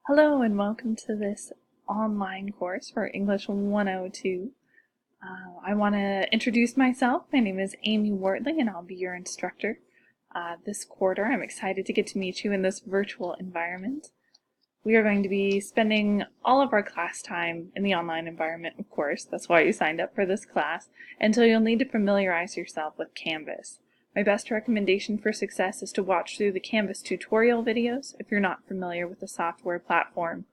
Hello and welcome to this online course for English 102. I want to introduce myself. My name is Amy Wortley and I'll be your instructor this quarter. I'm excited to get to meet you in this virtual environment. We are going to be spending all of our class time in the online environment, of course. That's why you signed up for this class, until you'll need to familiarize yourself with Canvas. My best recommendation for success is to watch through the Canvas tutorial videos if you're not familiar with the software platform.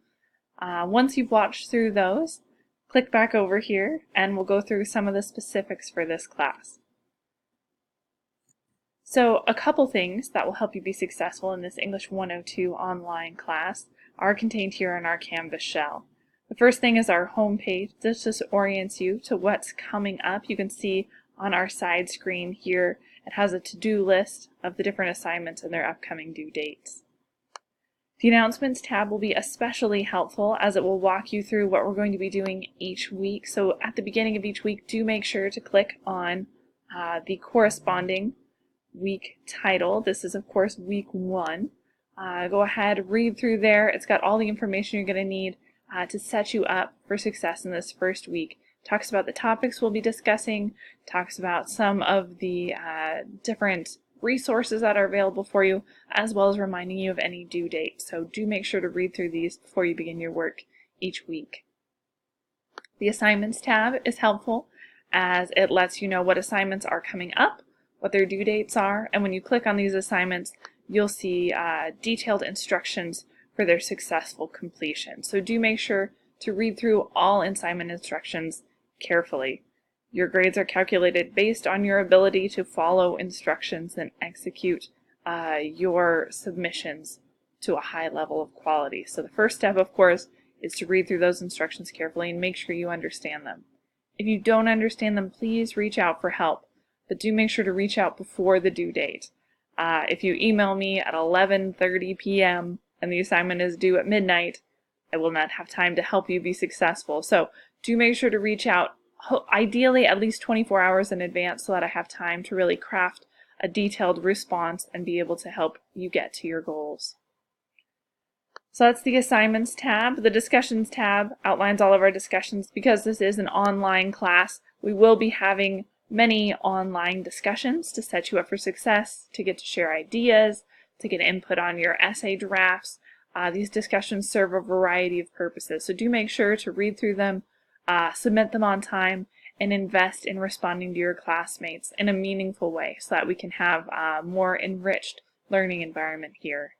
Once you've watched through those, click back over here and we'll go through some of the specifics for this class. So a couple things that will help you be successful in this English 102 online class are contained here in our Canvas shell. The first thing is our home page. This just orients you to what's coming up. You can see on our side screen here it has a to-do list of the different assignments and their upcoming due dates. The Announcements tab will be especially helpful as it will walk you through what we're going to be doing each week. So at the beginning of each week, do make sure to click on the corresponding week title. This is of course week 1. Go ahead, read through there. It's got all the information you're going to need to set you up for success in this first week. Talks about the topics we'll be discussing, talks about some of the different resources that are available for you, as well as reminding you of any due date. So do make sure to read through these before you begin your work each week. The Assignments tab is helpful as it lets you know what assignments are coming up, what their due dates are, and when you click on these assignments, you'll see detailed instructions for their successful completion. So do make sure to read through all assignment instructions carefully. Your grades are calculated based on your ability to follow instructions and execute your submissions to a high level of quality. So the first step, of course, is to read through those instructions carefully and make sure you understand them. If you don't understand them, please reach out for help, but do make sure to reach out before the due date. If you email me at 11:30 p.m. and the assignment is due at midnight, I will not have time to help you be successful. So do make sure to reach out, ideally at least 24 hours in advance, so that I have time to really craft a detailed response and be able to help you get to your goals. So that's the Assignments tab. The Discussions tab outlines all of our discussions. Because this is an online class, we will be having many online discussions to set you up for success, to get to share ideas, to get input on your essay drafts. These discussions serve a variety of purposes, so do make sure to read through them, submit them on time, and invest in responding to your classmates in a meaningful way so that we can have a more enriched learning environment here.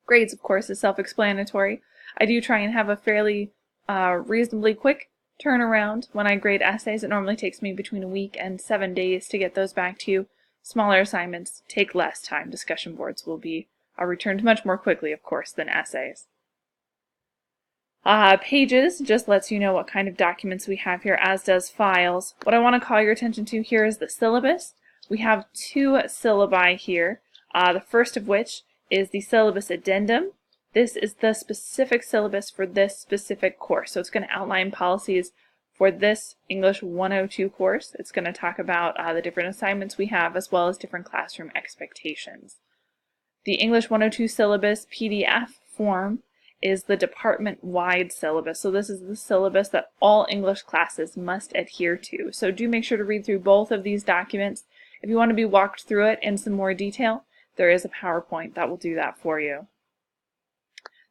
Grades, of course, is self-explanatory. I do try and have a fairly reasonably quick turnaround when I grade essays. It normally takes me between a week and 7 days to get those back to you. Smaller assignments take less time. Discussion boards will be returned much more quickly, of course, than essays. Pages just lets you know what kind of documents we have here, as does files. What I want to call your attention to here is the syllabus. We have 2 syllabi here, the first of which is the syllabus addendum. This is the specific syllabus for this specific course, so it's going to outline policies for this English 102 course. It's going to talk about the different assignments we have, as well as different classroom expectations. The English 102 syllabus PDF form is the department-wide syllabus. So this is the syllabus that all English classes must adhere to. So do make sure to read through both of these documents. If you want to be walked through it in some more detail, there is a PowerPoint that will do that for you.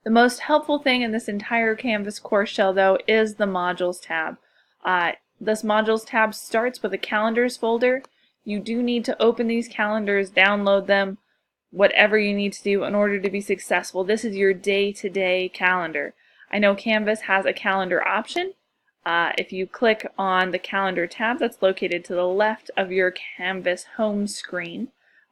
The most helpful thing in this entire Canvas course shell, though, is the Modules tab. This Modules tab starts with a Calendars folder. You do need to open these calendars, download them, whatever you need to do in order to be successful. This is your day-to-day calendar. I know Canvas has a calendar option. If you click on the Calendar tab that's located to the left of your Canvas home screen,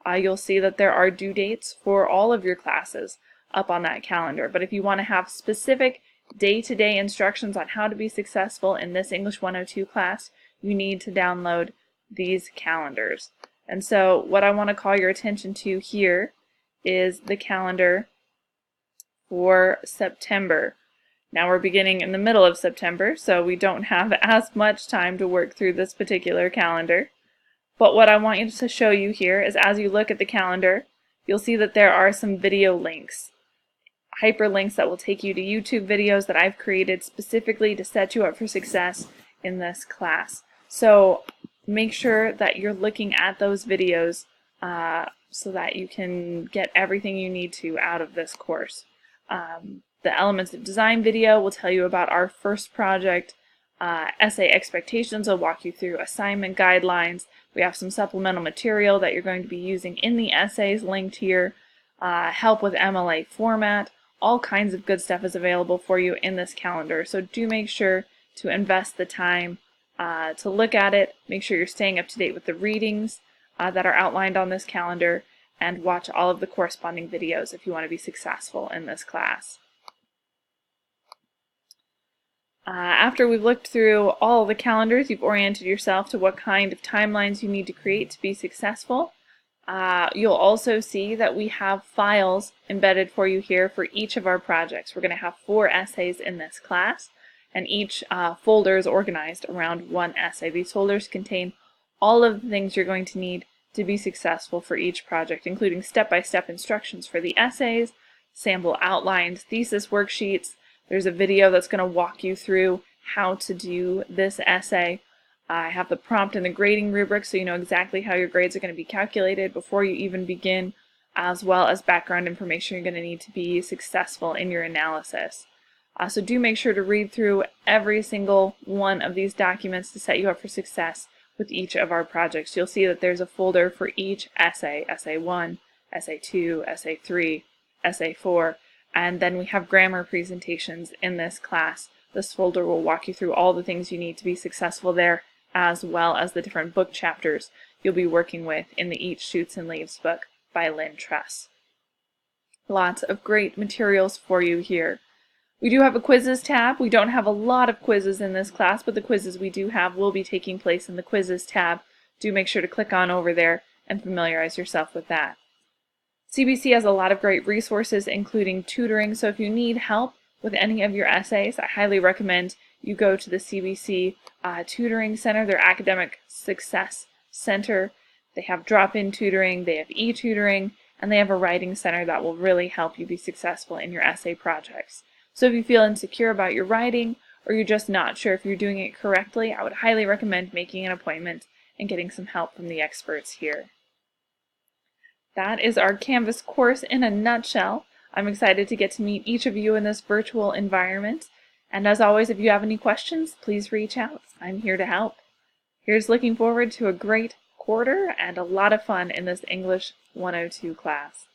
you'll see that there are due dates for all of your classes up on that calendar. But if you want to have specific day-to-day instructions on how to be successful in this English 102 class, you need to download these calendars. And so what I want to call your attention to here is the calendar for September. Now we're beginning in the middle of September, so we don't have as much time to work through this particular calendar. But what I want you to show you here is, as you look at the calendar, you'll see that there are some video links. hyperlinks that will take you to YouTube videos that I've created specifically to set you up for success in this class. So make sure that you're looking at those videos so that you can get everything you need to out of this course. The Elements of Design video will tell you about our first project. Essay expectations will walk you through assignment guidelines. We have some supplemental material that you're going to be using in the essays linked here. Help with MLA format. All kinds of good stuff is available for you in this calendar. So do make sure to invest the time to look at it. Make sure you're staying up to date with the readings that are outlined on this calendar, and watch all of the corresponding videos if you want to be successful in this class. After we've looked through all the calendars, you've oriented yourself to what kind of timelines you need to create to be successful. You'll also see that we have files embedded for you here for each of our projects. We're going to have 4 essays in this class, and each folder is organized around one essay. These folders contain all of the things you're going to need to be successful for each project, including step-by-step instructions for the essays, sample outlines, thesis worksheets. There's a video that's going to walk you through how to do this essay. I have the prompt and the grading rubric so you know exactly how your grades are going to be calculated before you even begin, as well as background information you're going to need to be successful in your analysis. So do make sure to read through every single one of these documents to set you up for success with each of our projects. You'll see that there's a folder for each essay, Essay 1, Essay 2, Essay 3, Essay 4, and then we have grammar presentations in this class. This folder will walk you through all the things you need to be successful there, as well as the different book chapters you'll be working with in the Eat, Shoots, and Leaves book by Lynn Truss. Lots of great materials for you here. We do have a quizzes tab. We don't have a lot of quizzes in this class, but the quizzes we do have will be taking place in the quizzes tab. Do make sure to click on over there and familiarize yourself with that. CBC has a lot of great resources, including tutoring, so if you need help with any of your essays, I highly recommend you go to the CBC Tutoring Center, their Academic Success Center. They have drop-in tutoring, they have e-tutoring, and they have a writing center that will really help you be successful in your essay projects. So if you feel insecure about your writing, or you're just not sure if you're doing it correctly, I would highly recommend making an appointment and getting some help from the experts here. That is our Canvas course in a nutshell. I'm excited to get to meet each of you in this virtual environment. And as always, if you have any questions, please reach out. I'm here to help. Here's looking forward to a great quarter and a lot of fun in this English 102 class.